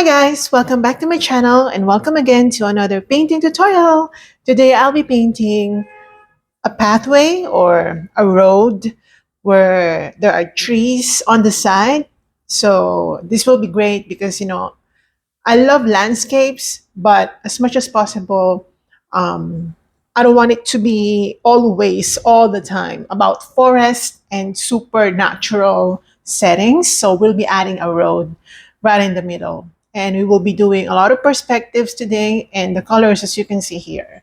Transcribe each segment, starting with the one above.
Hi guys, welcome back to my channel and welcome again to another painting tutorial. Today I'll be painting a pathway or a road where there are trees on the side. So this will be great because I love landscapes, but as much as possible, I don't want it to be always all the time about forest and supernatural settings. So we'll be adding a road right in the middle. And we will be doing a lot of perspectives today, and the colors, as you can see here,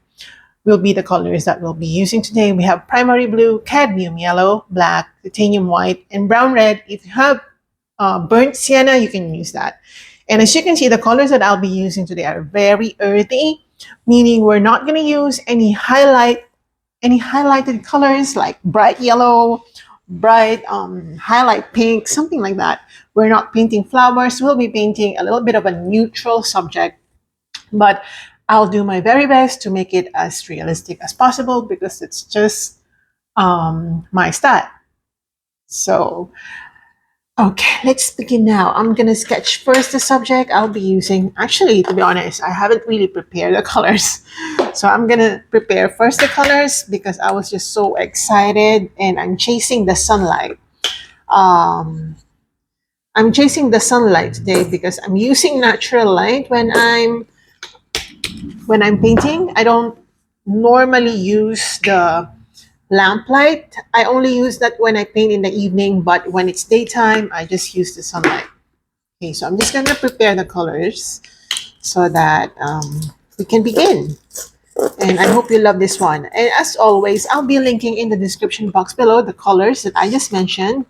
will be the colors that we'll be using today. We have primary blue, cadmium yellow, black, titanium white, and brown red. If you have burnt sienna, you can use that. And as you can see, the colors that I'll be using today are very earthy, meaning we're not going to use any highlighted colors like bright yellow, bright highlight pink, something like that. We're not painting flowers. We'll be painting a little bit of a neutral subject, but I'll do my very best to make it as realistic as possible because it's just my style. So, okay, let's begin now. I'm gonna sketch first the subject I'll be using. Actually, to be honest, I haven't really prepared the colors. So I'm gonna prepare first the colors because I was just so excited and I'm chasing the sunlight. I'm chasing the sunlight today because I'm using natural light when I'm painting. I don't normally use the lamplight. I only use that when I paint in the evening, but when it's daytime, I just use the sunlight. Okay, so I'm just gonna prepare the colors so that we can begin. And I hope you love this one. And as always, I'll be linking in the description box below the colors that I just mentioned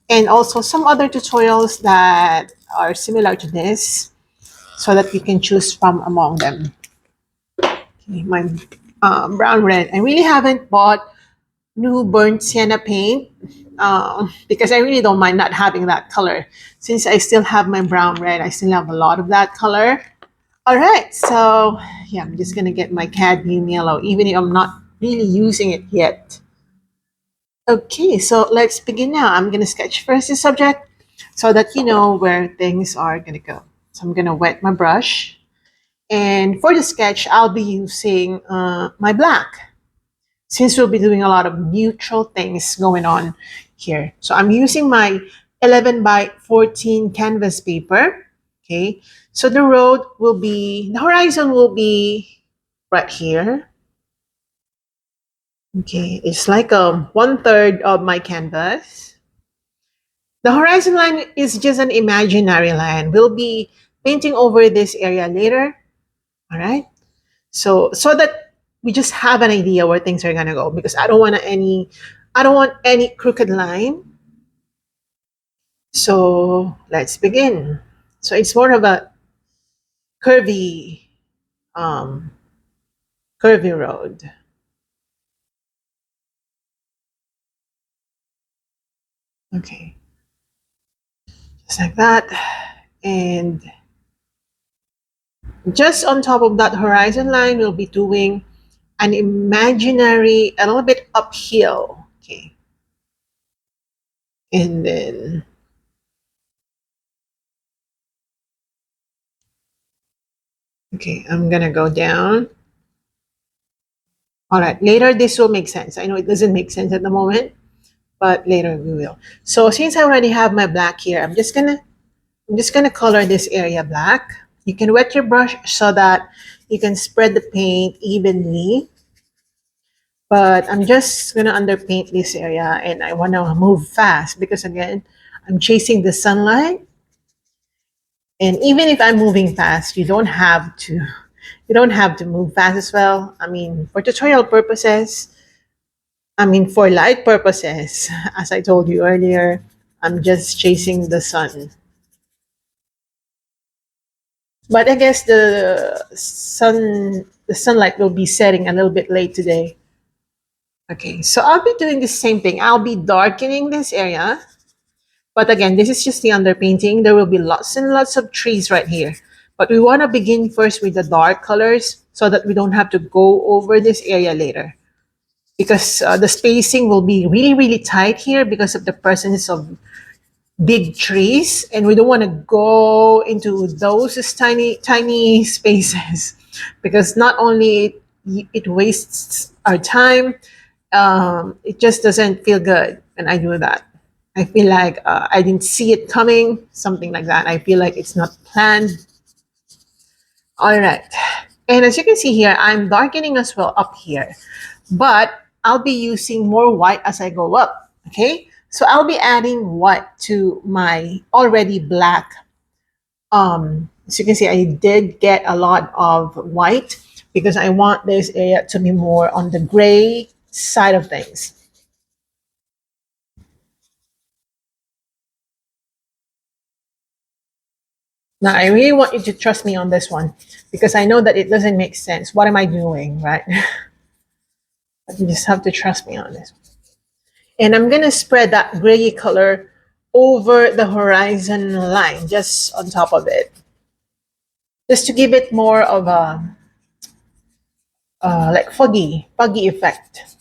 and also some other tutorials that are similar to this so that you can choose from among them. Okay, my brown red. I really haven't bought new burnt sienna paint because I really don't mind not having that color. Since I still have my brown red, I still have a lot of that color. All right, so yeah, I'm just gonna get my cadmium yellow, even if I'm not really using it yet. Okay, so let's begin now. I'm gonna sketch first the subject so that you know where things are gonna go. So I'm gonna wet my brush. And for the sketch, I'll be using my black since we'll be doing a lot of neutral things going on here. So I'm using my 11 by 14 canvas paper. Okay, so the horizon will be right here. Okay, it's like 1/3 of my canvas. The horizon line is just an imaginary line. We'll be painting over this area later. All right. So that we just have an idea where things are gonna go because I don't want any crooked line. So let's begin. So it's more of a curvy um curvy road. Okay. Just like that. And just on top of that horizon line, we'll be doing an imaginary, a little bit uphill. Okay. And then, okay, I'm going to go down. All right, later this will make sense. I know it doesn't make sense at the moment, but later we will. So since I already have my black here, I'm just gonna color this area black. You can wet your brush so that you can spread the paint evenly. But I'm just gonna underpaint this area and I wanna move fast because again, I'm chasing the sunlight. And even if I'm moving fast, you don't have to move fast as well. I mean, for tutorial purposes, for light purposes, as I told you earlier, I'm just chasing the sun. But I guess the sunlight will be setting a little bit late today. Okay, so I'll be doing the same thing. I'll be darkening this area. But again, this is just the underpainting. There will be lots and lots of trees right here. But we want to begin first with the dark colors so that we don't have to go over this area later. Because the spacing will be really, really tight here because of the presence of big trees, and we don't want to go into those tiny tiny spaces because not only it wastes our time, it just doesn't feel good when I do that. I feel like I didn't see it coming, something like that. I feel like it's not planned. All right. And as you can see here, I'm darkening as well up here, but I'll be using more white as I go up. Okay. So I'll be adding white to my already black. As you can see, I did get a lot of white because I want this area to be more on the gray side of things. Now, I really want you to trust me on this one because I know that it doesn't make sense. What am I doing, right? But you just have to trust me on this. And I'm going to spread that gray color over the horizon line, just on top of it, just to give it more of a like foggy effect.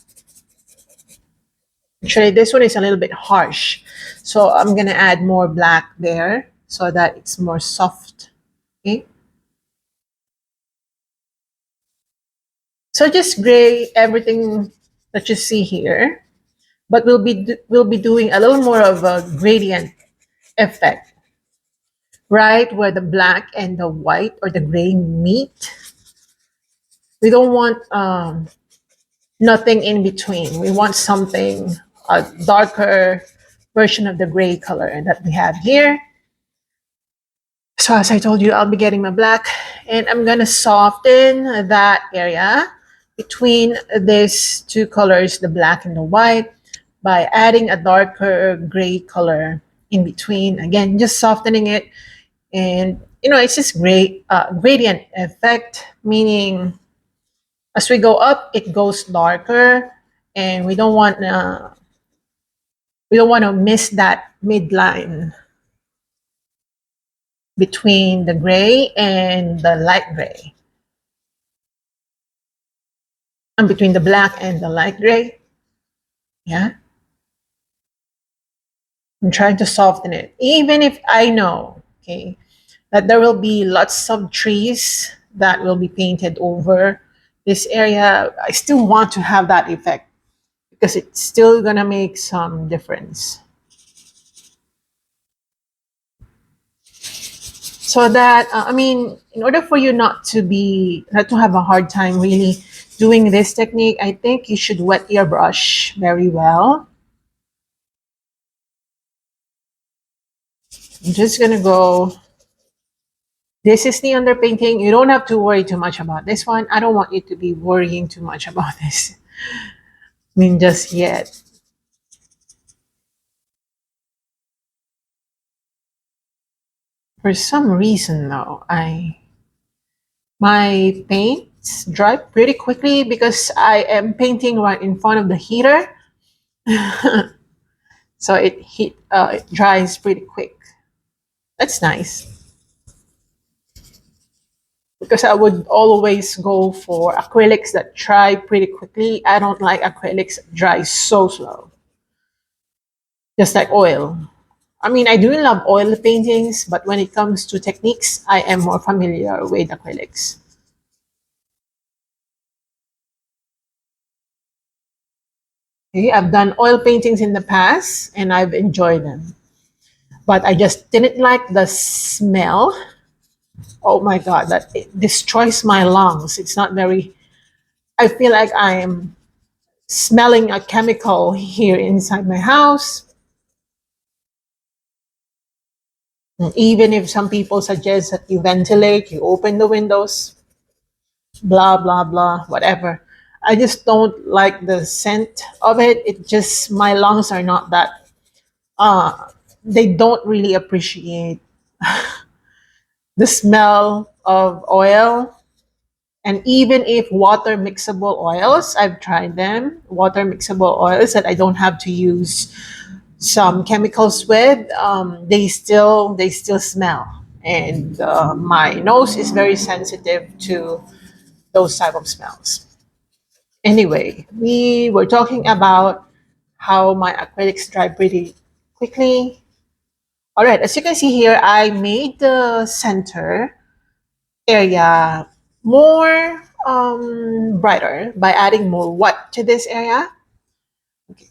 Actually, this one is a little bit harsh, so I'm going to add more black there so that it's more soft. Okay. So just gray everything that you see here, but we'll be doing a little more of a gradient effect, right where the black and the white or the gray meet. We don't want nothing in between. We want something a darker version of the gray color that we have here. So as I told you, I'll be getting my black and I'm gonna soften that area between these two colors, the black and the white, by adding a darker gray color in between. Again, just softening it. And it's just great gradient effect, meaning as we go up, it goes darker, and we don't want to miss that midline between the gray and the light gray, and between the black and the light gray. Yeah, I'm trying to soften it, even if I know, okay, that there will be lots of trees that will be painted over this area. I still want to have that effect because it's still gonna make some difference. So that in order for you not to have a hard time really doing this technique, I think you should wet your brush very well. I'm just gonna go. This is the underpainting. You don't have to worry too much about this one. I don't want you to be worrying too much about this. Just yet. For some reason though, my paints dry pretty quickly because I am painting right in front of the heater. So it dries pretty quick. That's nice because I would always go for acrylics that dry pretty quickly. I don't like acrylics that dry so slow, just like oil. I do love oil paintings, but when it comes to techniques, I am more familiar with acrylics. Okay, I've done oil paintings in the past and I've enjoyed them, but I just didn't like the smell. Oh my God, that it destroys my lungs. It's not very, I feel like I'm smelling a chemical here inside my house. Even if some people suggest that you ventilate, you open the windows, blah, blah, blah, whatever. I just don't like the scent of it. It just, my lungs are not that, they don't really appreciate the smell of oil. And even if water mixable oils, I've tried them, water mixable oils that I don't have to use some chemicals with, they still smell, and my nose is very sensitive to those type of smells. Anyway, we were talking about how my acrylics dry pretty quickly. All right, as you can see here, I made the center area more brighter by adding more what to this area. Okay.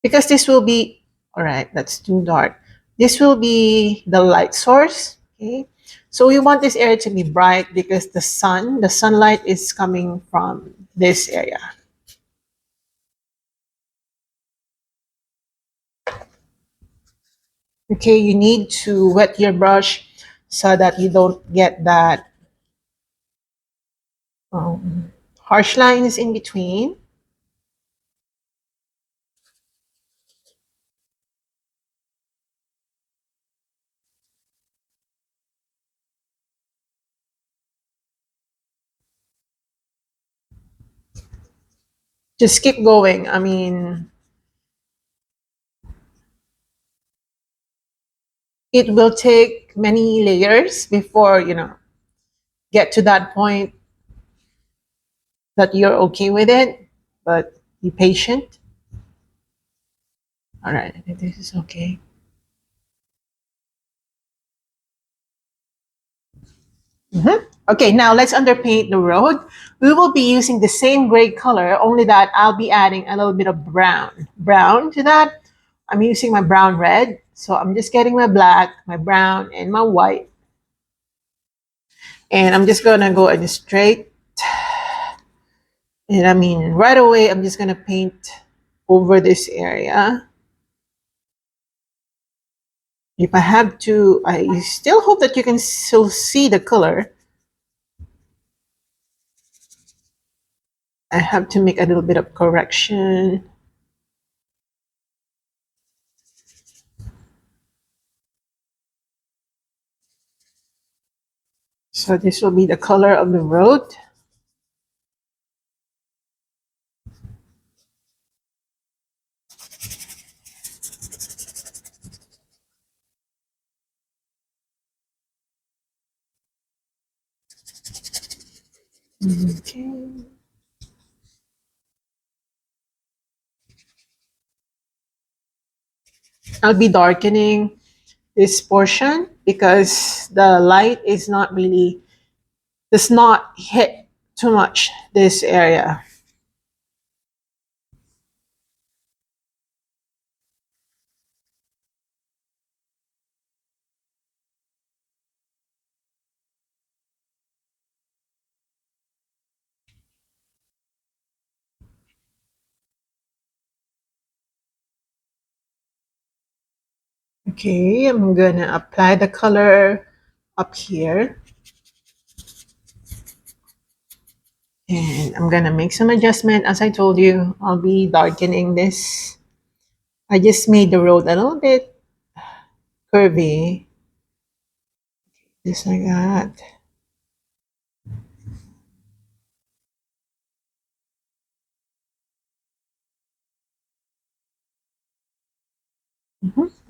Because this will be, all right, that's too dark. This will be the light source. Okay. So we want this area to be bright because the sunlight is coming from this area. Okay, you need to wet your brush so that you don't get that harsh lines in between. Just keep going. I mean, it will take many layers before, get to that point that you're okay with it, but be patient. All right, I think this is okay. Okay, now let's underpaint the road. We will be using the same gray color, only that I'll be adding a little bit of brown to that. I'm using my brown red, so I'm just getting my black, my brown, and my white. And I'm just gonna go and straight, and I mean right away, I'm just gonna paint over this area. If I have to, I still hope that you can still see the color. I have to make a little bit of correction. So this will be the color of the road. Okay. I'll be darkening this portion because the light is not really, does not hit too much this area. Okay, I'm gonna apply the color up here. And I'm gonna make some adjustment. As I told you, I'll be darkening this. I just made the road a little bit curvy, just like that.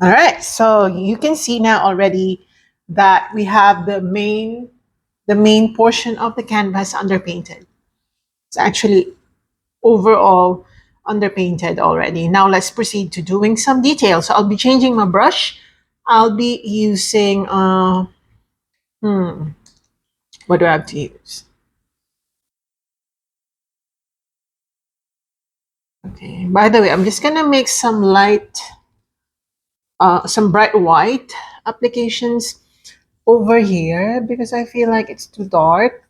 All right, so you can see now already that we have the main portion of the canvas underpainted. It's actually overall underpainted already. Now let's proceed to doing some details. So I'll be changing my brush. I'll be using what do I have to use? Okay. By the way, I'm just gonna make some bright white applications over here because I feel like it's too dark.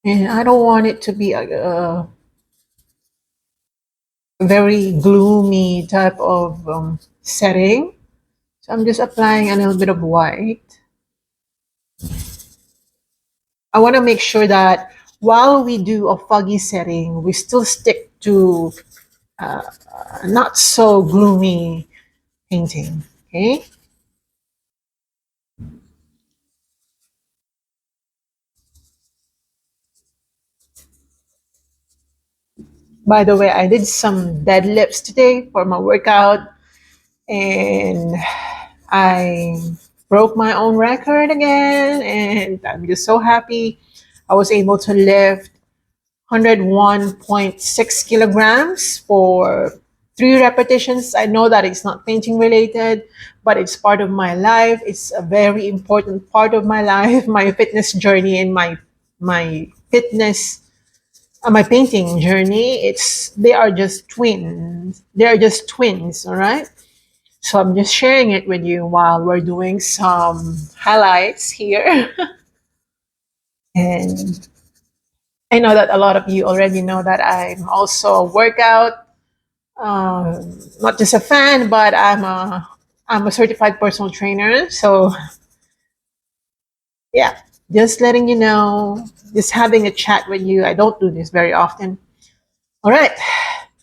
And I don't want it to be a very gloomy type of setting. So I'm just applying a little bit of white. I want to make sure that while we do a foggy setting, we still stick to not so gloomy painting. Okay. By the way, I did some deadlifts today for my workout, and I broke my own record again, and I'm just so happy. I was able to lift 101.6 kilograms for Three repetitions. I know that it's not painting related, but it's part of my life. It's a very important part of my life, my fitness journey and my fitness my painting journey. It's they are just twins. They are just twins, all right? So I'm just sharing it with you while we're doing some highlights here. And I know that a lot of you already know that I'm also a workout, not just a fan, but I'm a certified personal trainer. So yeah, just letting you know, just having a chat with you. I don't do this very often. All right.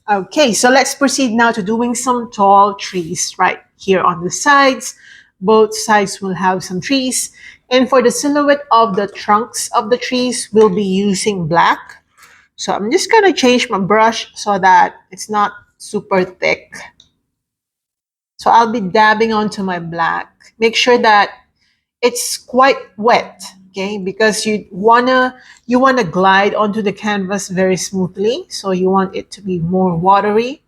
Okay, so let's proceed now to doing some tall trees right here on the sides. Both sides will have some trees. And for the silhouette of the trunks of the trees, we'll be using black. So I'm just going to change my brush so that it's not super thick. So I'll be dabbing onto my black. Make sure that it's quite wet, okay? Because you wanna glide onto the canvas very smoothly. So you want it to be more watery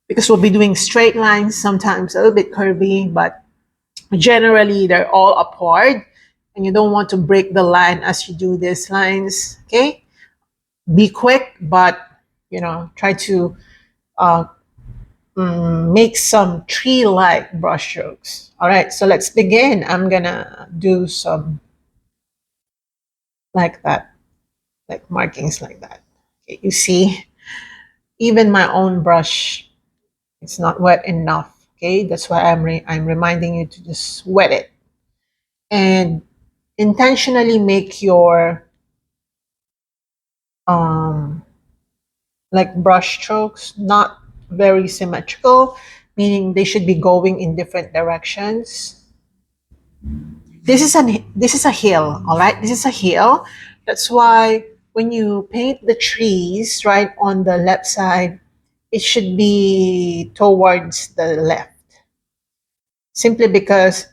because we'll be doing straight lines, sometimes a little bit curvy, but generally they're all upward. And you don't want to break the line as you do these lines, okay? Be quick, but try to uh, make some tree-like brush strokes. All right, so let's begin. I'm gonna do some like that, like markings like that. Okay, you see, even my own brush, it's not wet enough. Okay, that's why I'm reminding you to just wet it and intentionally make your um like brush strokes not very symmetrical, meaning they should be going in different directions. This is a hill, all right? This is a hill. That's why when you paint the trees right on the left side, it should be towards the left, simply because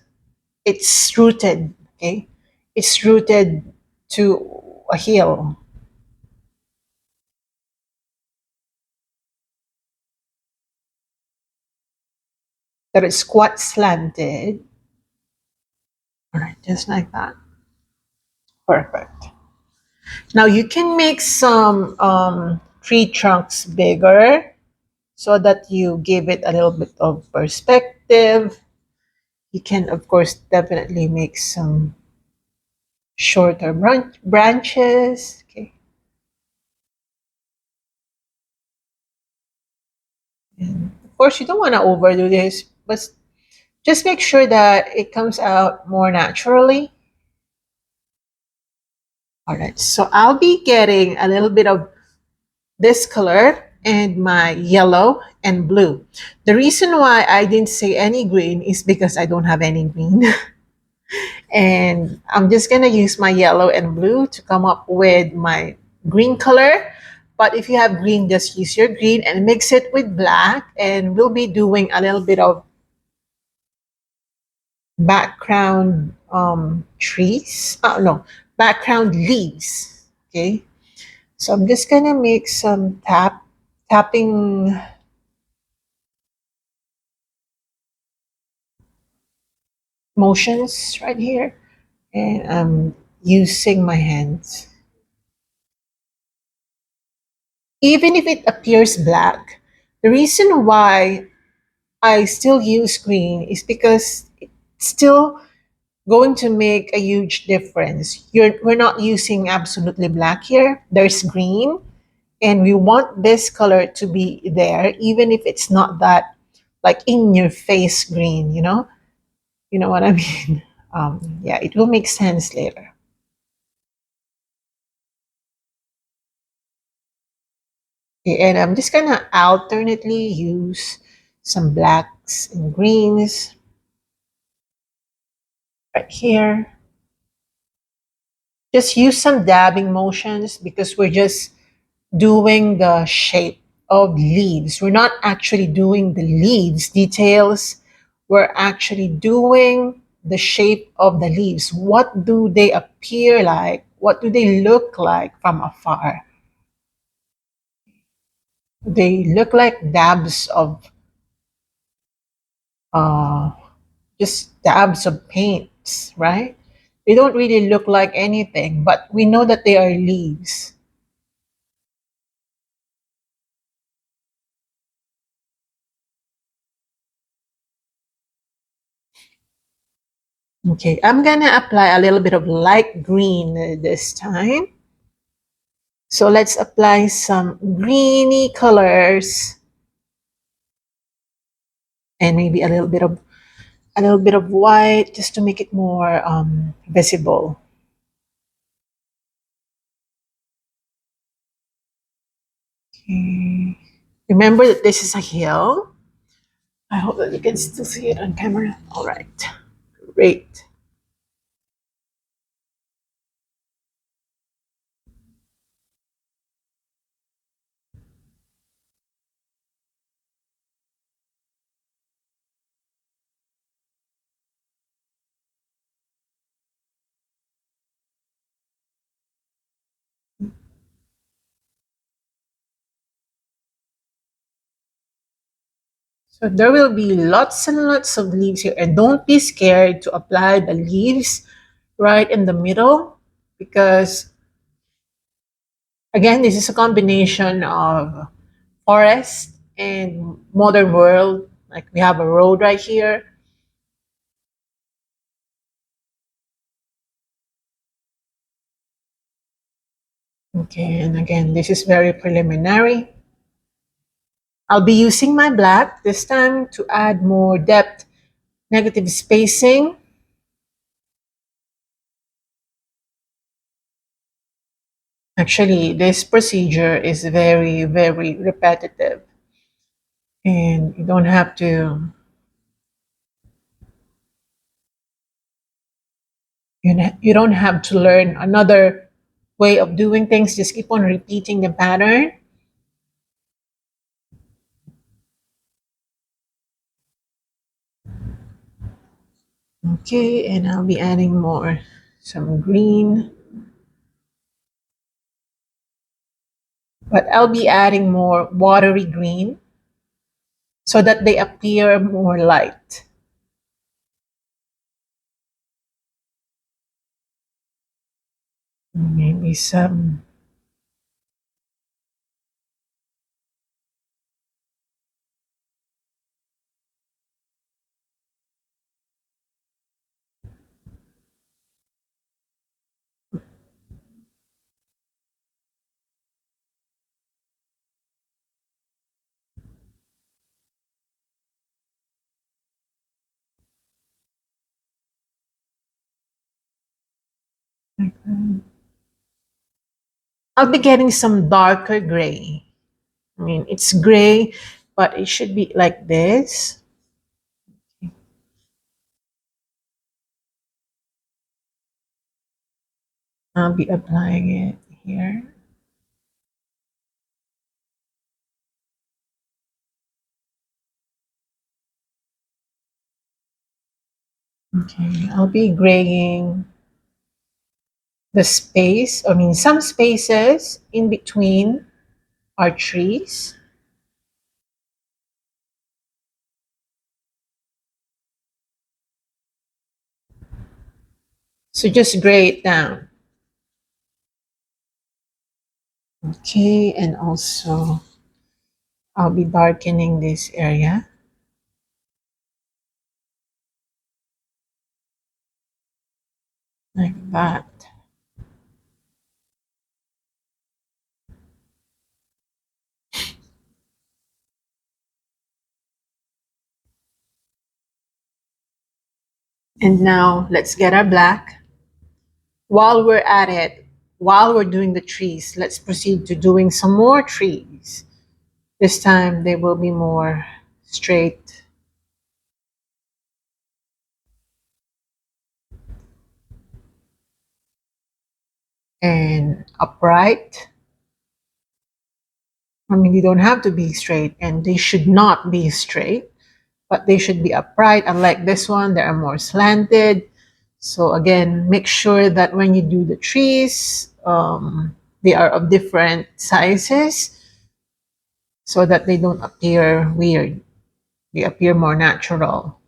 it's rooted, okay? It's rooted to a hill. That is quite slanted. All right, just like that. Perfect. Now you can make some tree trunks bigger so that you give it a little bit of perspective. You can, of course, definitely make some shorter branches. Okay. And of course, you don't want to overdo this, but just make sure that it comes out more naturally. All right, so I'll be getting a little bit of this color and my yellow and blue. The reason why I didn't say any green is because I don't have any green. And I'm just gonna use my yellow and blue to come up with my green color. But if you have green, just use your green and mix it with black. And we'll be doing a little bit of background trees. No, background leaves. Okay. So I'm just gonna make some tapping motions right here. And I'm using my hands. Even if it appears black, the reason why I still use green is because it's still going to make a huge difference. We're not using absolutely black here. There's green, and we want this color to be there, even if it's not that like in your face green. You know what I mean? Yeah, it will make sense later. Okay, and I'm just gonna alternately use some blacks and greens right here. Just use some dabbing motions because we're just doing the shape of leaves. We're not actually doing the leaves details. We're actually doing the shape of the leaves. What do they appear like? What do they look like from afar? They look like dabs of uh, just dabs of paints, right? They don't really look like anything, but we know that they are leaves. Okay, I'm gonna apply a little bit of light green this time. So let's apply some greeny colors and maybe a little bit of white just to make it more visible. Okay. Remember that this is a hill. I hope that you can still see it on camera. All right, great. So there will be lots and lots of leaves here, and don't be scared to apply the leaves right in the middle because again, this is a combination of forest and modern world. Like we have a road right here. Okay, and again, this is very preliminary. I'll be using my black this time to add more depth, negative spacing. Actually, this procedure is very, very repetitive, and you don't have to learn another way of doing things. Just keep on repeating the pattern. Okay, and I'll be adding more, some green, but I'll be adding more watery green so that they appear more light. Maybe some. I'll be getting some darker gray. I mean, it's gray, but it should be like this. I'll be applying it here. Okay, I'll be graying the space, I mean, some spaces in between our trees. So just gray it down. Okay, and also I'll be darkening this area like that. And now let's get our black. While we're at it, while we're doing the trees, let's proceed to doing some more trees. This time they will be more straight and upright. I mean, they don't have to be straight and they should not be straight, but they should be upright. Unlike this one, they are more slanted. So again, make sure that when you do the trees, they are of different sizes so that they don't appear weird. They appear more natural.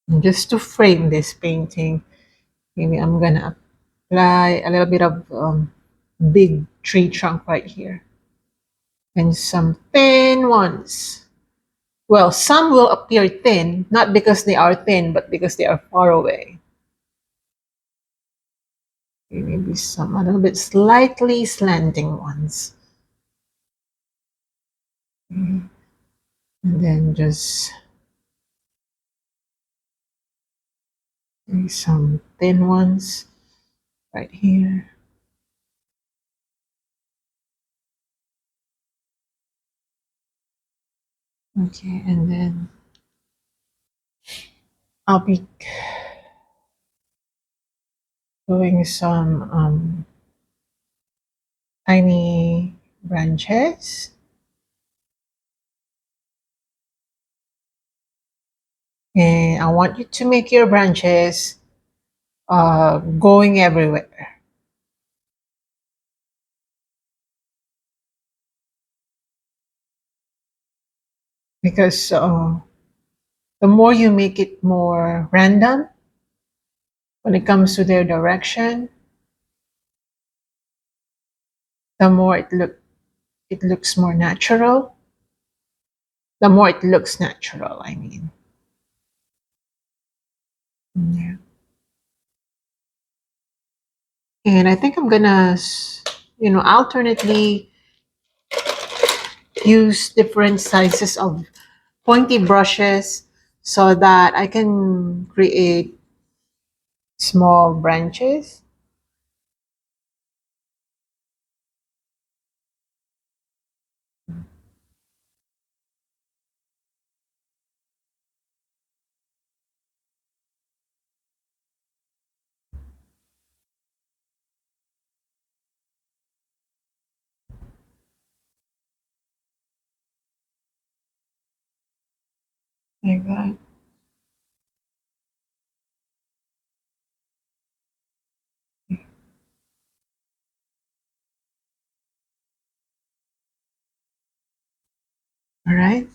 And just to frame this painting, maybe I'm gonna apply a little bit of big tree trunk right here and some thin ones. Well, some will appear thin, not because they are thin, but because they are far away. Maybe some a little bit slightly slanting ones. And then just maybe some thin ones right here. Okay, and then I'll be doing some tiny branches. And I want you to make your branches going everywhere. Because the more you make it more random when it comes to their direction, the more it looks more natural. The more it looks natural, I mean. Yeah. And I think I'm gonna, alternately use different sizes of pointy brushes so that I can create small branches. Like that. All right.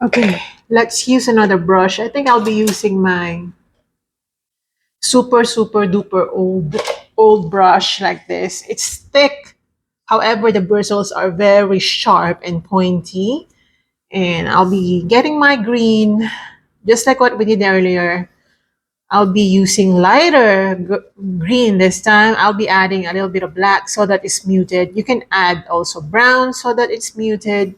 Okay, let's use another brush. I think I'll be using my super, super duper old brush like this. It's thick. However, the bristles are very sharp and pointy. And I'll be getting my green, just like what we did earlier. I'll be using lighter green this time. I'll be adding a little bit of black so that it's muted. You can add also brown so that it's muted,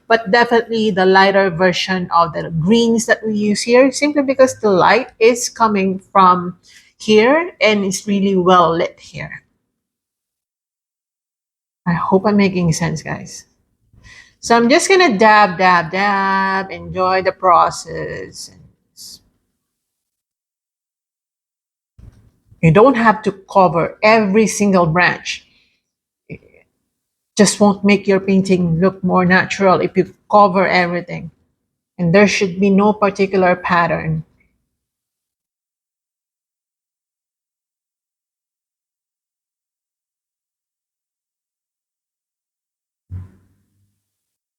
but definitely the lighter version of the greens that we use here, simply because the light is coming from here and it's really well lit here. I hope I'm making sense, guys. So I'm just gonna dab, dab, dab, enjoy the process. You don't have to cover every single branch. Just won't make your painting look more natural if you cover everything. And there should be no particular pattern.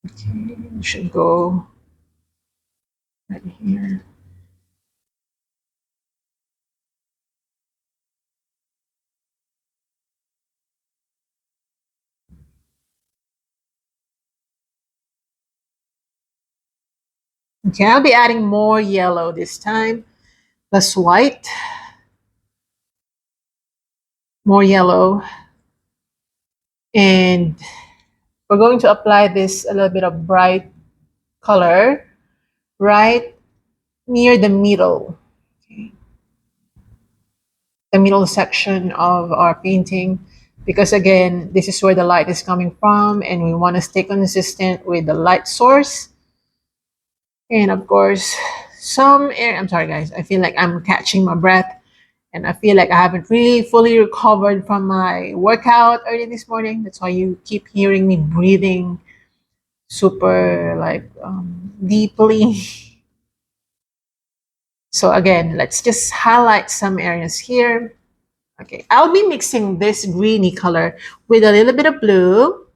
Okay, it should go right here. Okay, I'll be adding more yellow this time. Less white. More yellow. And we're going to apply this a little bit of bright color right near the middle. Okay. The middle section of our painting, because again, this is where the light is coming from and we want to stay consistent with the light source. And of course, some air. I'm sorry, guys. I feel like I'm catching my breath and I feel like I haven't really fully recovered from my workout early this morning. That's why you keep hearing me breathing super like deeply. So again, let's just highlight some areas here. Okay, I'll be mixing this greeny color with a little bit of blue.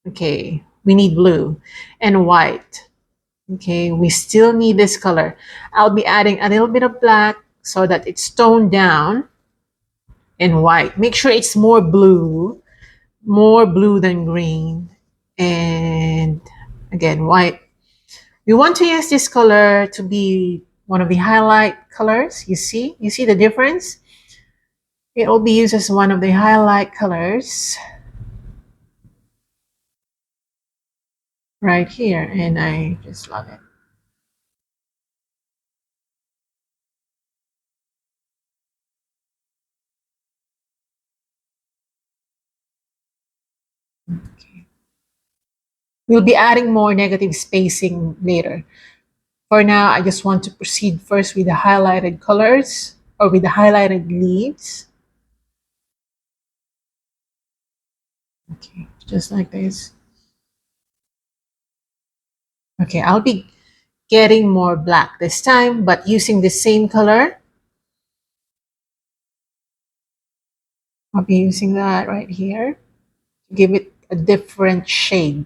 Okay, we need blue and white. Okay, we still need this color. I'll be adding a little bit of black so that it's toned down, and white. Make sure it's more blue than green. And again, white. We want to use this color to be one of the highlight colors. You see the difference? It will be used as one of the highlight colors right here, and I just love it. Okay. We'll be adding more negative spacing later. For now, I just want to proceed first with the highlighted colors or with the highlighted leaves. Okay, just like this. Okay, I'll be getting more black this time, but using the same color. I'll be using that right here to give it a different shade.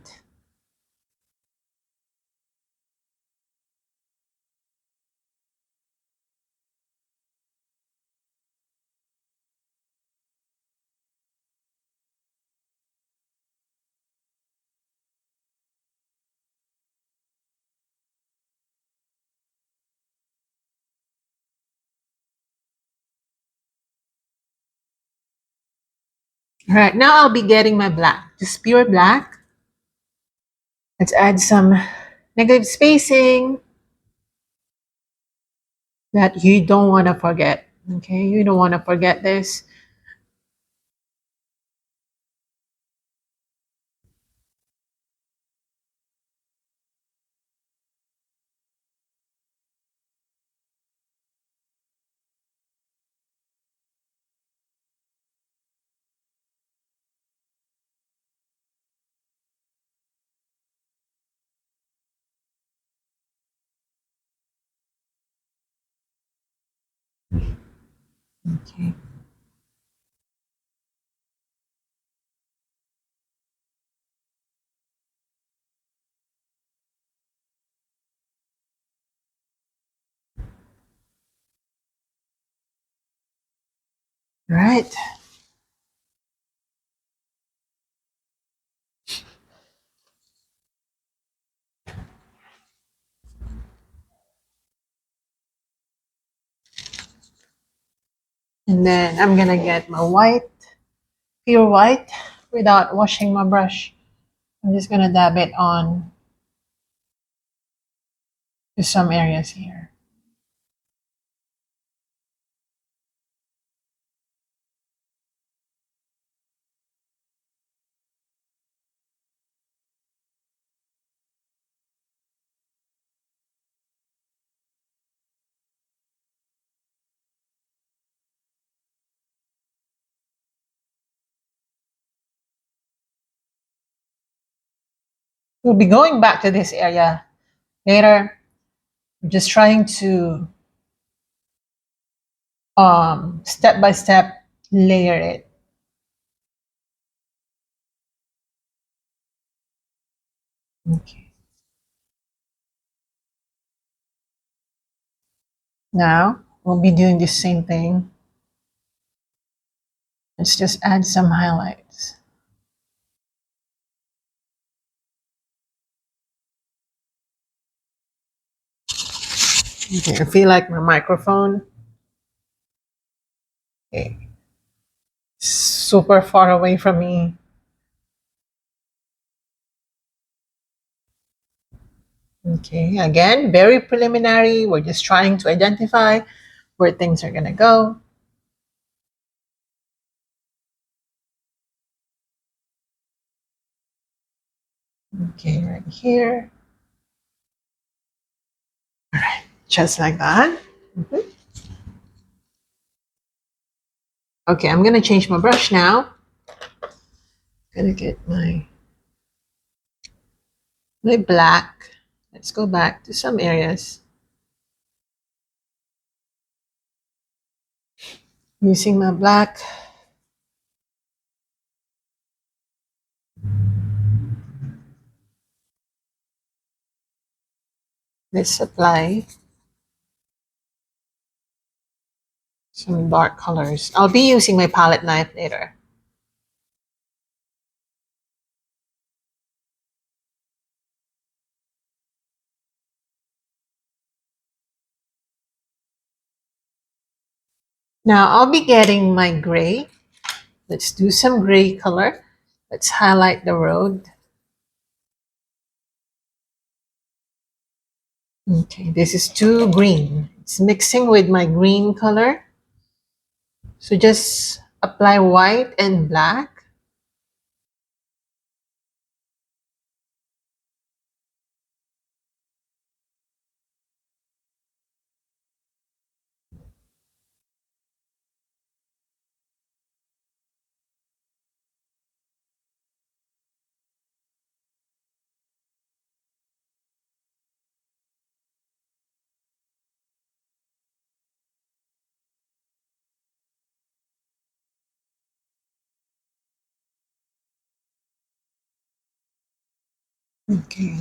All right, now I'll be getting my black, just pure black. Let's add some negative spacing that you don't want to forget. Okay, you don't want to forget this. Okay. All right. And then I'm gonna get my white, pure white, without washing my brush. I'm just gonna dab it on to some areas here. We'll be going back to this area later. I'm just trying to step by step layer it. Okay. Now we'll be doing the same thing. Let's just add some highlights. Okay, I feel like my microphone. Okay. Super far away from me. Okay, again, very preliminary. We're just trying to identify where things are gonna go. Okay, right here. All right, just like that. Mhm. Okay, I'm gonna change my brush now. Gonna get my My black. Let's go back to some areas. Using my black. Let's apply some dark colors. I'll be using my palette knife later. Now I'll be getting my gray. Let's do some gray color. Let's highlight the road. Okay, this is too green. It's mixing with my green color. So just apply white and black. Okay.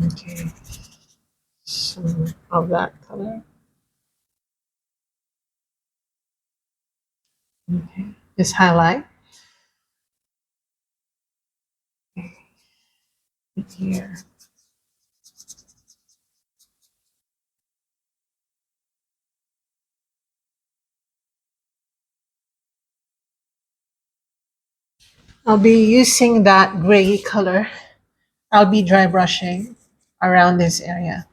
Okay. Some of that color. Okay. Just highlight it here. I'll be using that gray color. I'll be dry brushing around this area.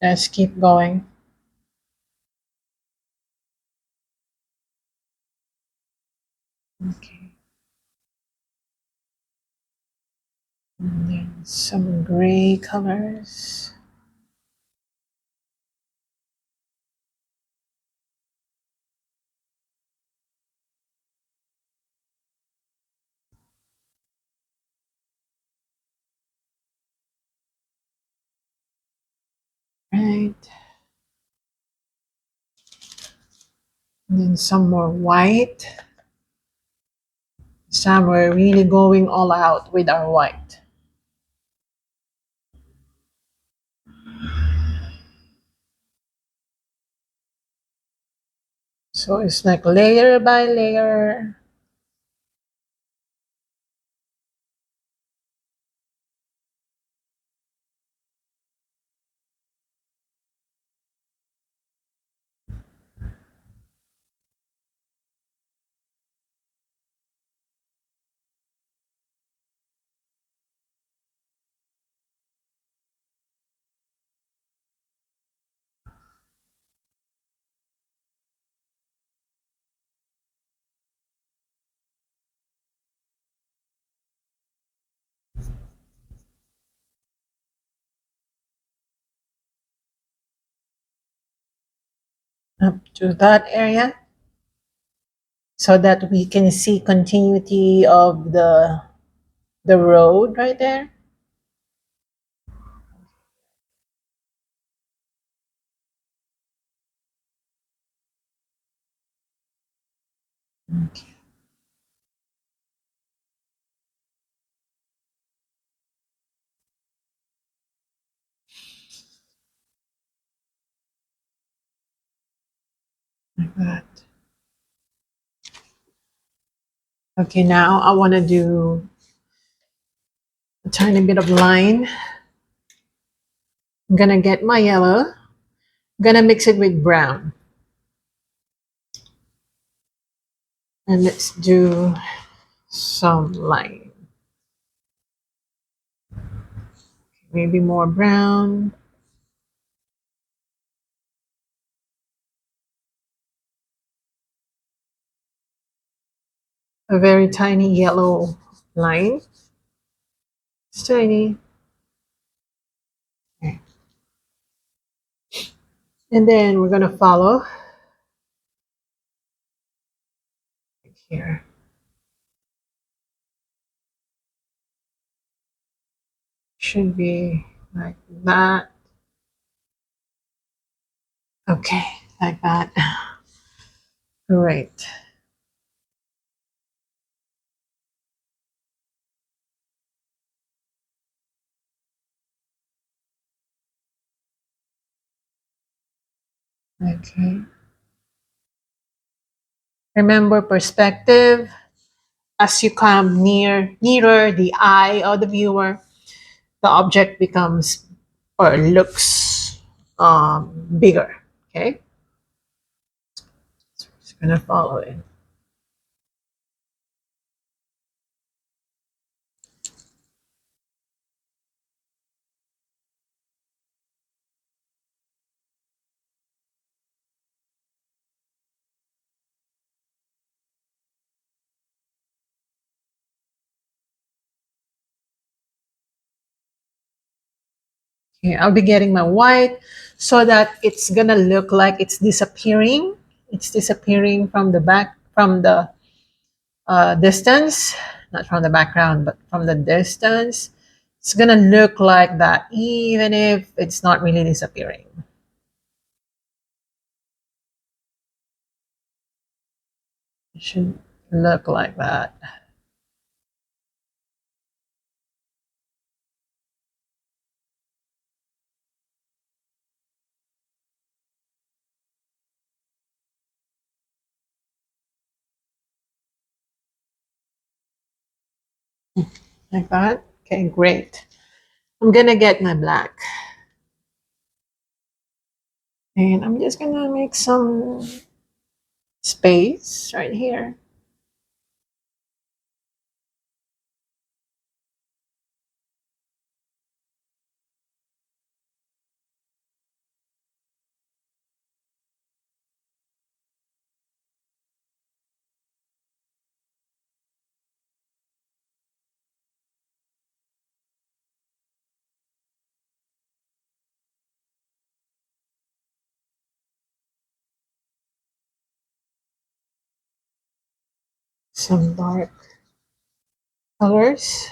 Let's keep going. Okay. And then some gray colors. Right. And then some more white. This time we're really going all out with our white. So it's like layer by layer. Up to that area so that we can see continuity of the road right there. Okay. Like that. Okay, now I want to do a tiny bit of line. I'm gonna get my yellow. I'm gonna mix it with brown. And let's do some line. Maybe more brown. A very tiny yellow line. It's tiny. Okay. And then we're gonna follow here. Should be like that. Okay, like that. Great. Okay. Remember perspective. As you come nearer the eye of the viewer, the object becomes or looks bigger. Okay. So we're just gonna follow it. Okay, I'll be getting my white so that it's gonna look like it's disappearing. It's disappearing from the back, from the distance, not from the background, but from the distance. It's gonna look like that, even if it's not really disappearing. It should look like that. Like that. Okay, great. I'm gonna get my black. And I'm just gonna make some space right here. Some dark colors.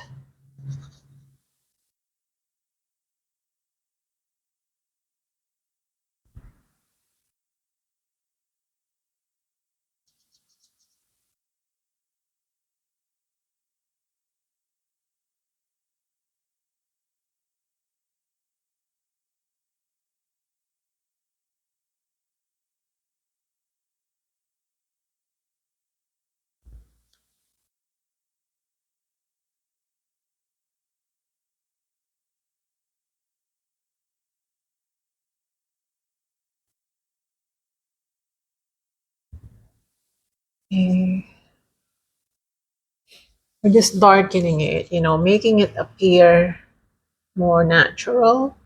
Okay. We're just darkening it, making it appear more natural.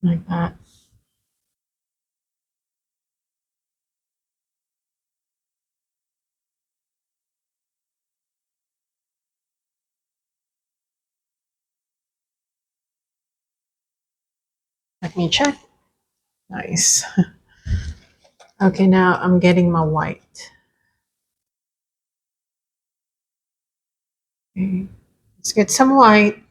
Like that. Let me check. Nice. Okay, now I'm getting my white. Okay. Let's get some white.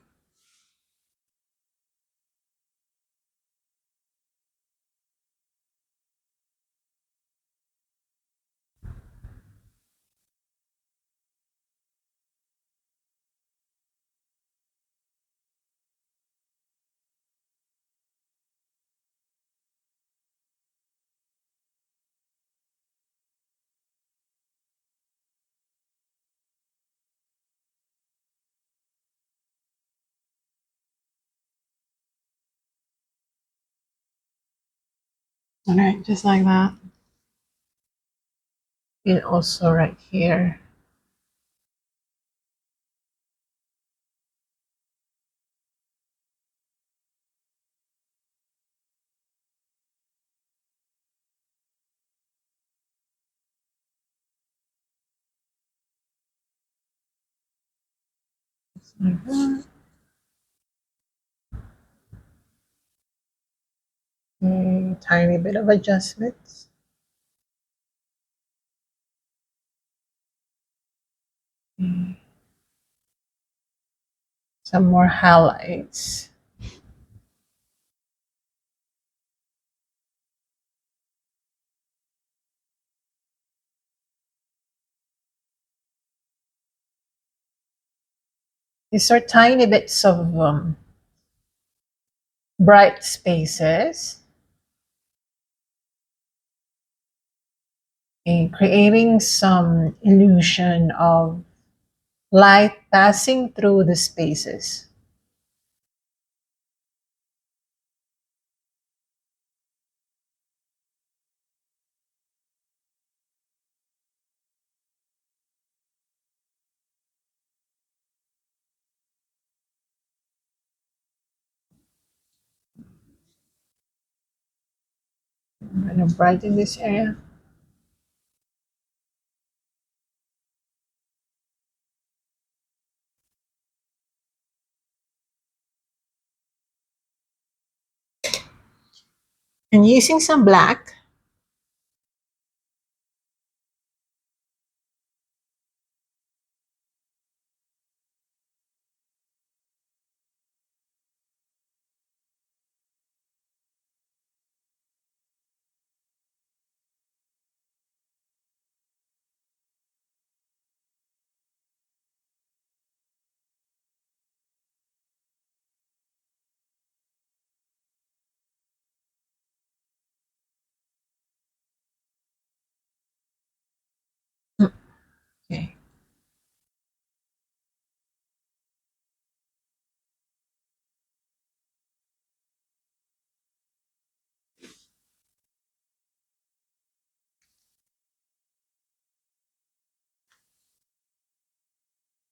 All right, just like that. And also right here. Like that. Okay, tiny bit of adjustments. Okay, some more highlights. These are tiny bits of bright spaces. Okay, creating some illusion of light passing through the spaces. I'm going to brighten this area. And using some black. Okay.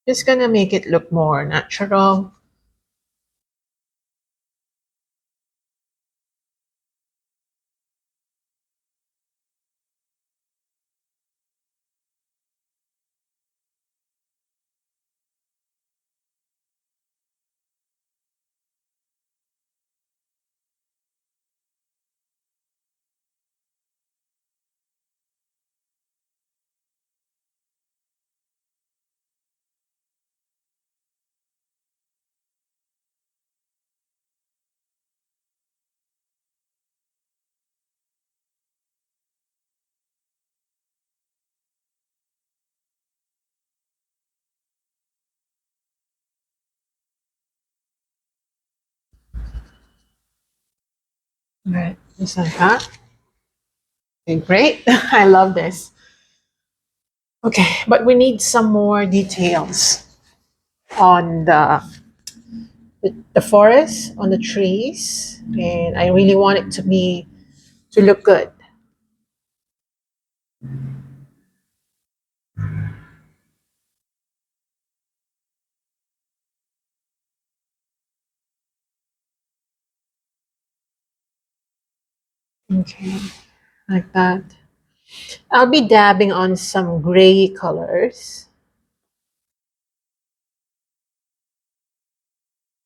Just going to make it look more natural. All right, just like that. Okay, great. I love this. Okay, but we need some more details on the forest, on the trees, and I really want it to look good. Okay, like that. I'll be dabbing on some gray colors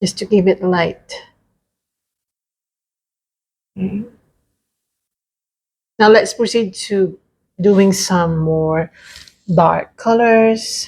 just to give it light. Okay. Now let's proceed to doing some more dark colors.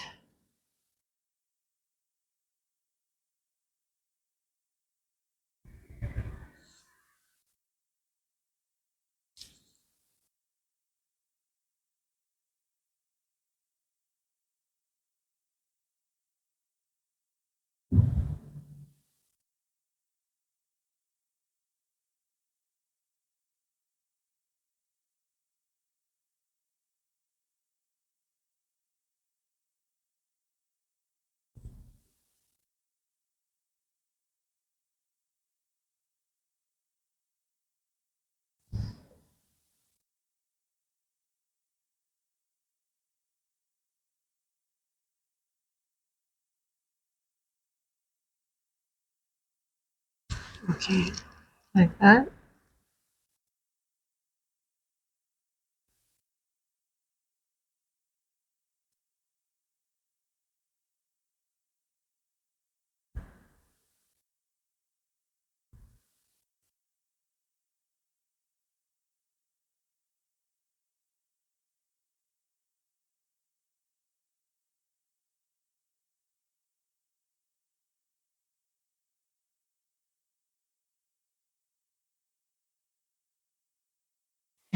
Okay, like that.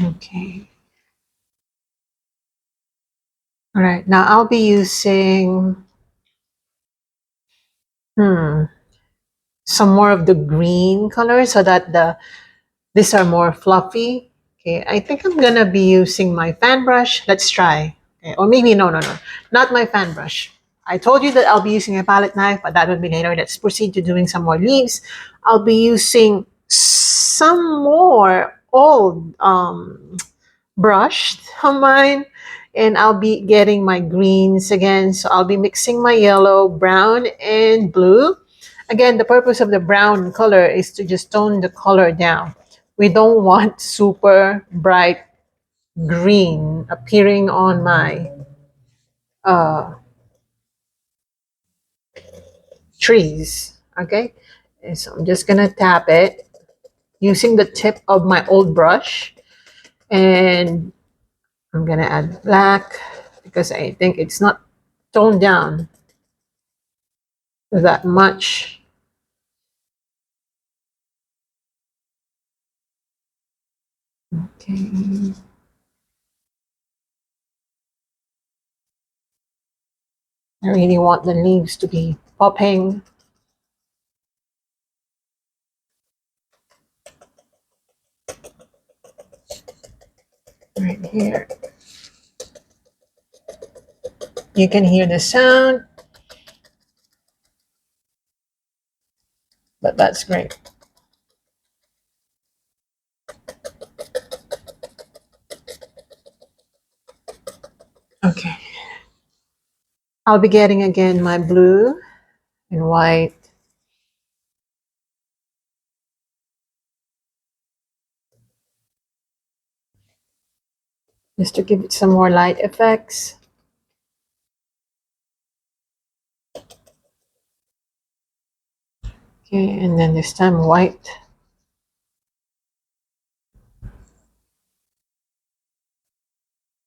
Okay. All right. Now I'll be using hmm, some more of the green color so that these are more fluffy. Okay. I think I'm gonna be using my fan brush. Let's try. Okay. Or maybe no, not my fan brush. I told you that I'll be using a palette knife, but that will be later. Let's proceed to doing some more leaves. I'll be using some more old brushed on mine, and I'll be getting my greens again. So I'll be mixing my yellow, brown, and blue. Again, the purpose of the brown color is to just tone the color down. We don't want super bright green appearing on my uh, trees. Okay, and so I'm just gonna tap it using the tip of my old brush, and I'm gonna add black because I think it's not toned down that much. Okay. I really want the leaves to be popping right here. You can hear the sound, but that's great. Okay. I'll be getting again my blue and white. Just to give it some more light effects. Okay, and then this time white.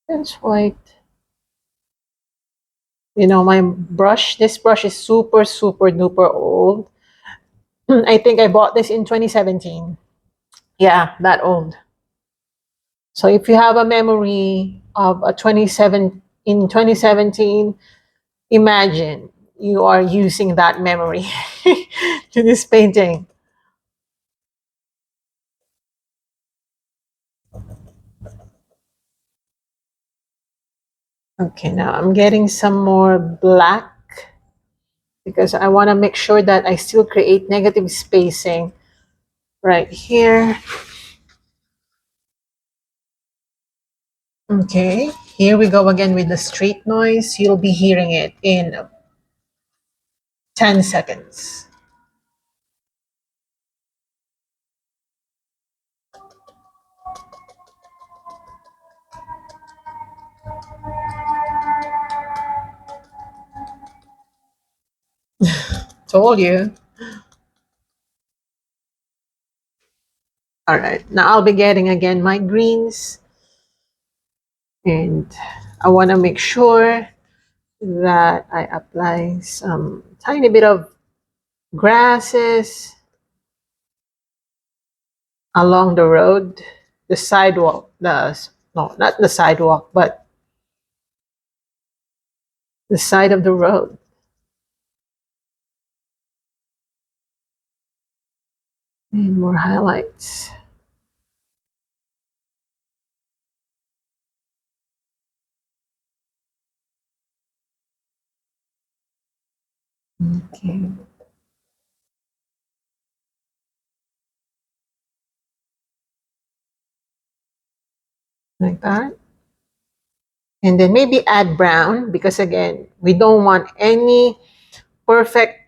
That's white. You know, my brush, this brush is super, super duper old. I think I bought this in 2017. Yeah, that old. So if you have a memory of a 27 in 2017, imagine you are using that memory to this painting. Okay, now I'm getting some more black because I want to make sure that I still create negative spacing right here. Okay, here we go again with the street noise. You'll be hearing it in 10 seconds. Told you. All right, now I'll be getting again my greens, and I want to make sure that I apply some tiny bit of grasses along the road, the sidewalk, no, not the sidewalk, but the side of the road. And more highlights. Okay, like that. And then maybe add brown because again, we don't want any perfect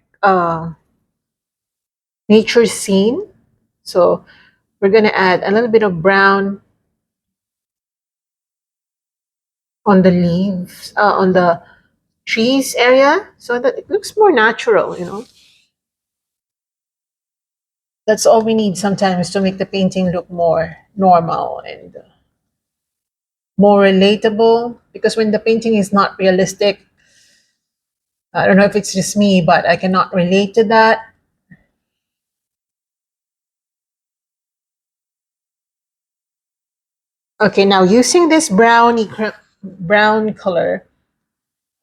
nature scene. So we're gonna add a little bit of brown on the leaves, on the trees area, so that it looks more natural. That's all we need sometimes to make the painting look more normal and more relatable. Because when the painting is not realistic, I don't know if it's just me, but I cannot relate to that. Okay, now using this brown color,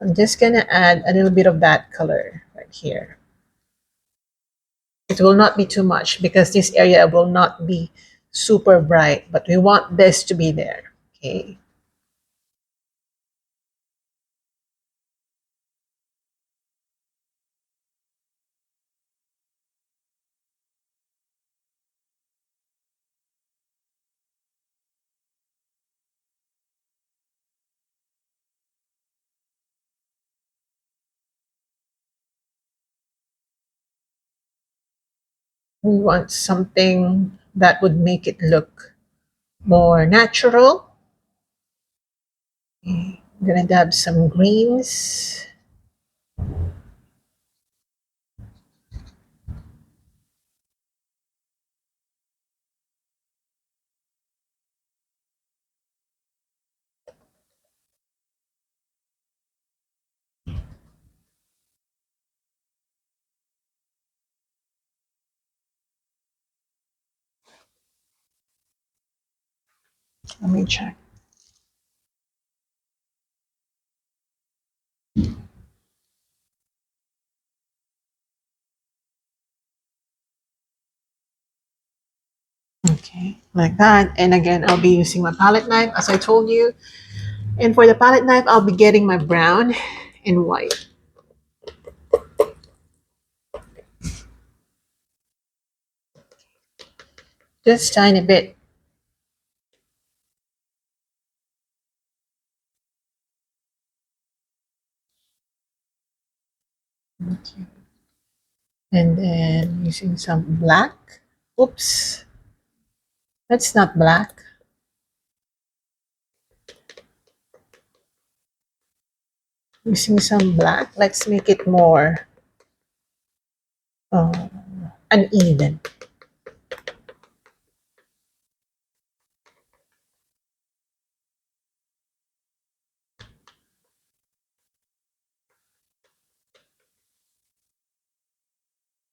I'm just gonna add a little bit of that color right here. It will not be too much because this area will not be super bright, but we want this to be there. Okay. We want something that would make it look more natural. Okay. I'm gonna dab some greens. Let me check. Okay, like that. And again, I'll be using my palette knife as I told you. And for the palette knife, I'll be getting my brown and white. Just tiny bit. Okay. And then using some black. Oops, that's not black. Using some black. Let's make it more uh, uneven.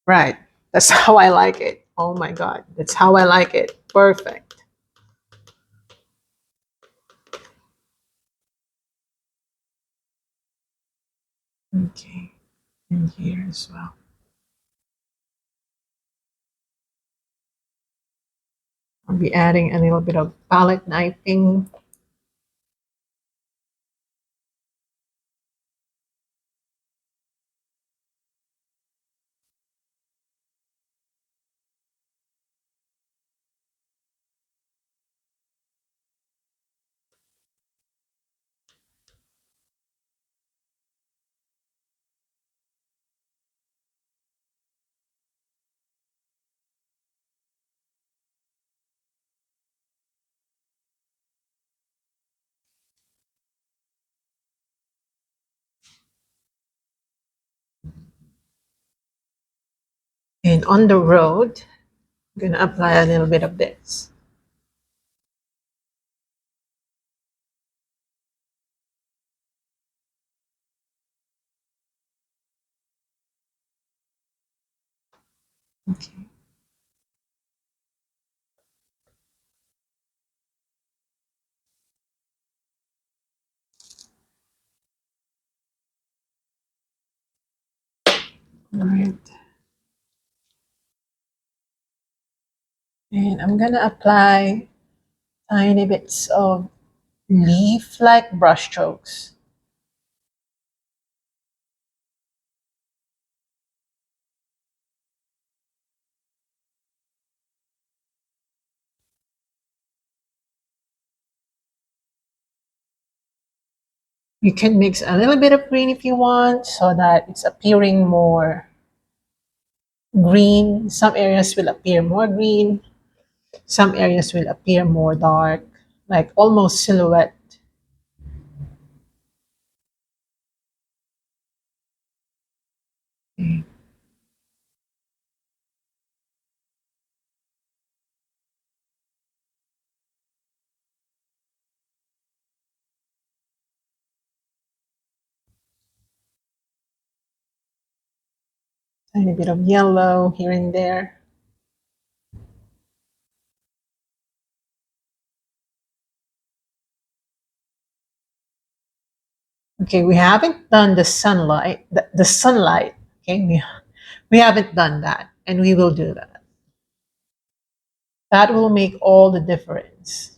Right. That's how I like it. Oh my God. That's how I like it. Perfect. Okay. And here as well. I'll be adding a little bit of palette knifing. And on the road, I'm gonna apply a little bit of this. Okay. All right. And I'm gonna apply tiny bits of leaf-like brush strokes. You can mix a little bit of green if you want so that it's appearing more green. Some areas will appear more green. Some areas will appear more dark, like almost silhouette. Okay. Tiny bit of yellow here and there. Okay, we haven't done the sunlight, the sunlight. Okay, we haven't done that, and we will do that. That will make all the difference.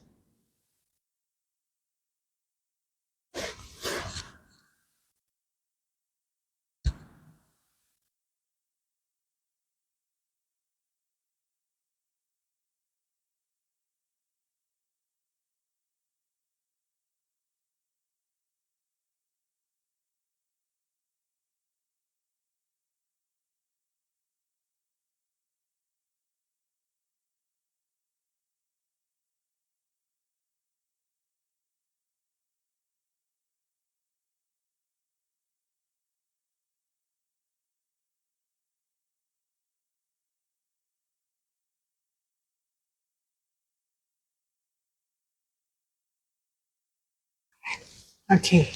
Okay,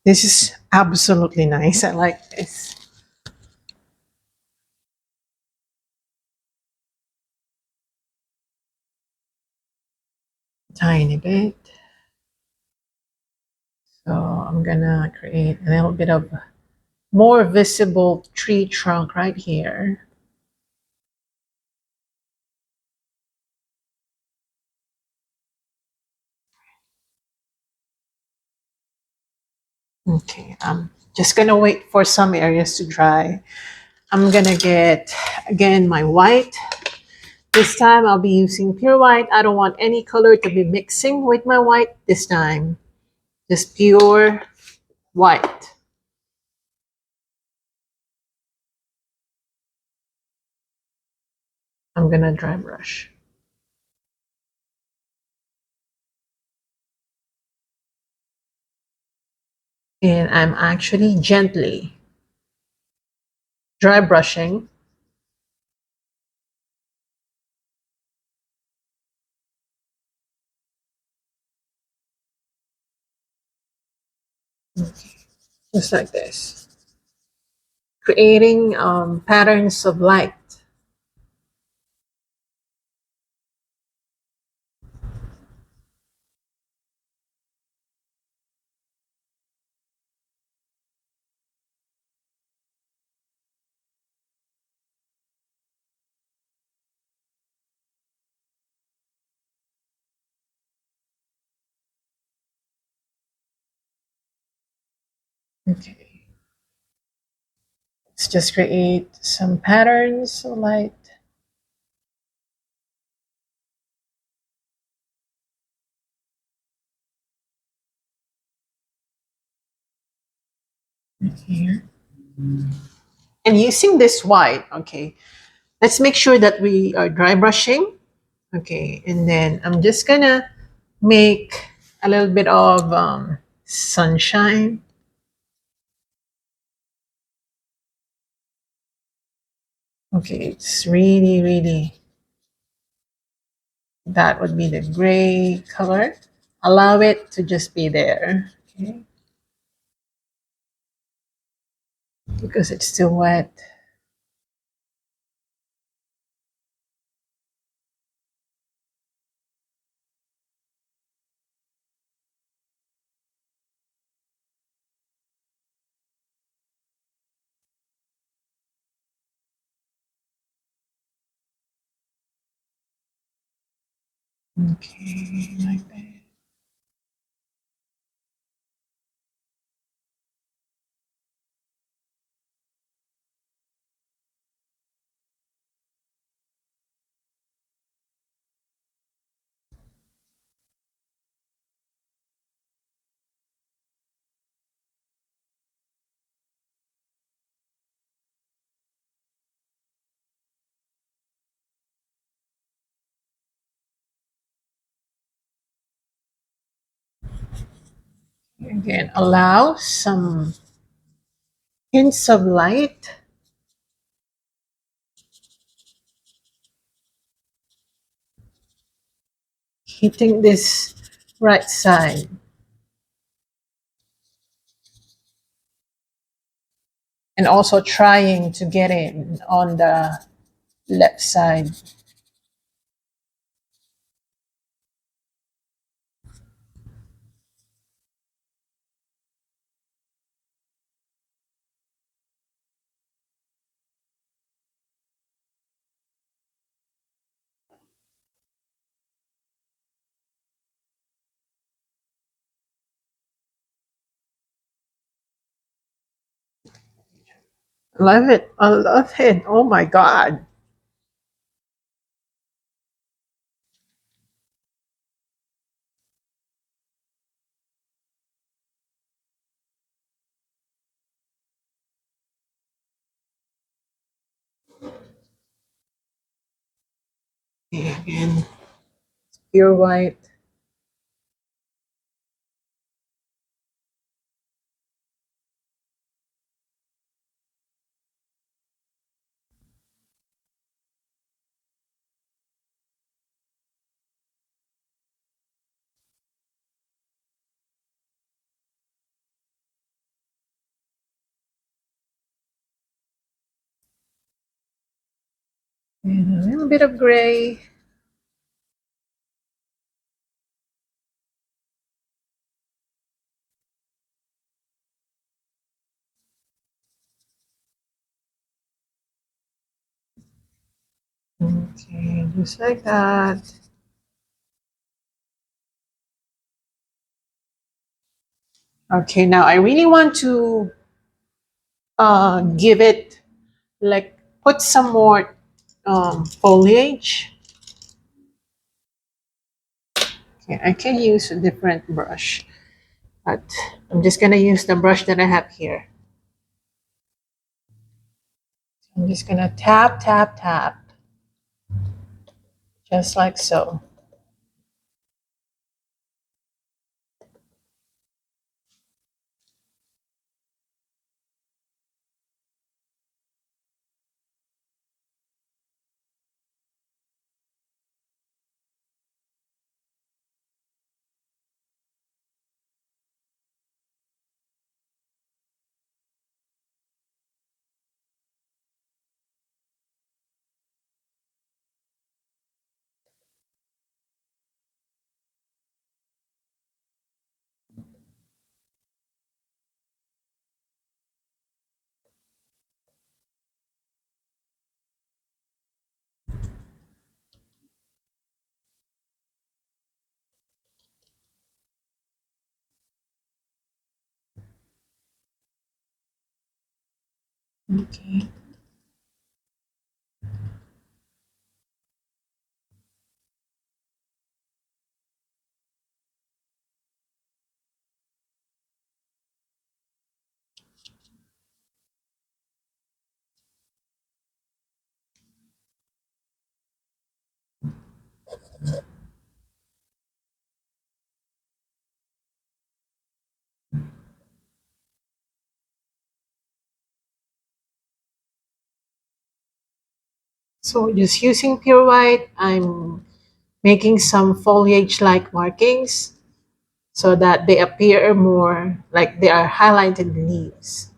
this is absolutely nice. I like this. Tiny bit. So I'm gonna create a little bit of more visible tree trunk right here. Okay, I'm just gonna wait for some areas to dry. I'm gonna get, again, my white. This time I'll be using pure white. I don't want any color to be mixing with my white this time. Just pure white. I'm gonna dry brush. And I'm actually gently dry brushing. Just like this. Creating patterns of light. Okay. Let's just create some patterns of light. Right here. And using this white, okay, let's make sure that we are dry brushing. Okay, and then I'm just gonna make a little bit of sunshine. Okay, it's really, really, that would be the gray color. Allow it to just be there. Okay, because it's still wet. Okay, like that. Again, allow some hints of light hitting this right side and also trying to get in on the left side. Love it. I love it. Oh my God. Okay, again, pure white. And a little bit of gray. Okay, just like that. Okay, now I really want to give it, like, put some more foliage. Okay, I can use a different brush, but I'm just gonna use the brush that I have here. I'm just gonna tap, tap, tap, just like so. Okay. So just using pure white, I'm making some foliage-like markings so that they appear more like they are highlighted leaves.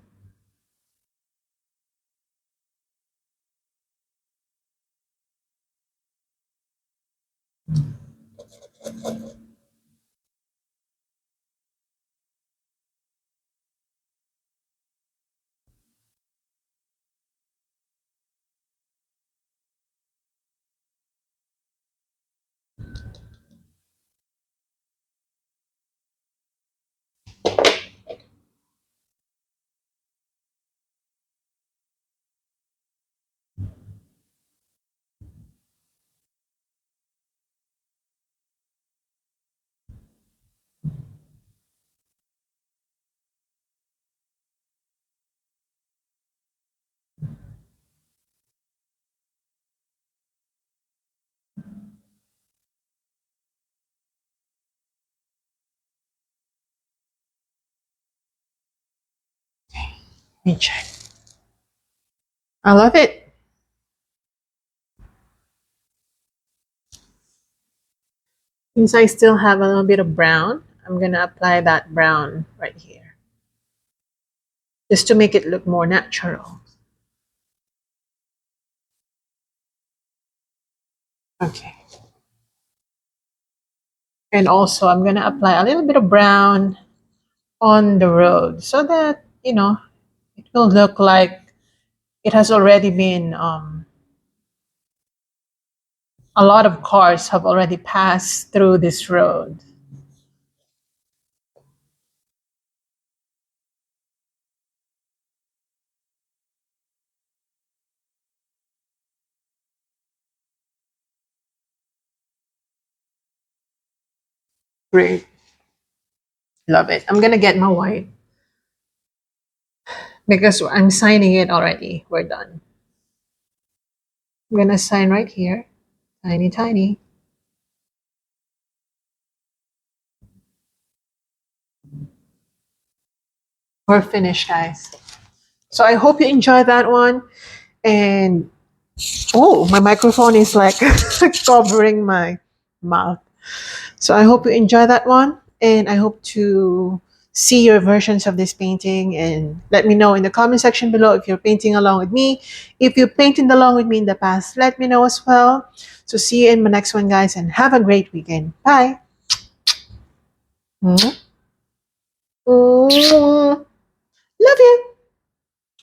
Let me check. I love it. Since I still have a little bit of brown, I'm gonna apply that brown right here just to make it look more natural. Okay. And also I'm gonna apply a little bit of brown on the road so that, it will look like it has already been, a lot of cars have already passed through this road. Great. Love it. I'm gonna get my white because I'm signing it already. We're done. I'm gonna sign right here. Tiny, tiny. We're finished, guys. So I hope you enjoyed that one. And oh, my microphone is like covering my mouth. So I hope you enjoy that one. And I hope to see your versions of this painting and let me know in the comment section below if you're painting along with me. If you painted along with me in the past, let me know as well. So see you in my next one, guys, and have a great weekend. Bye. Mwah. Mwah. Love you.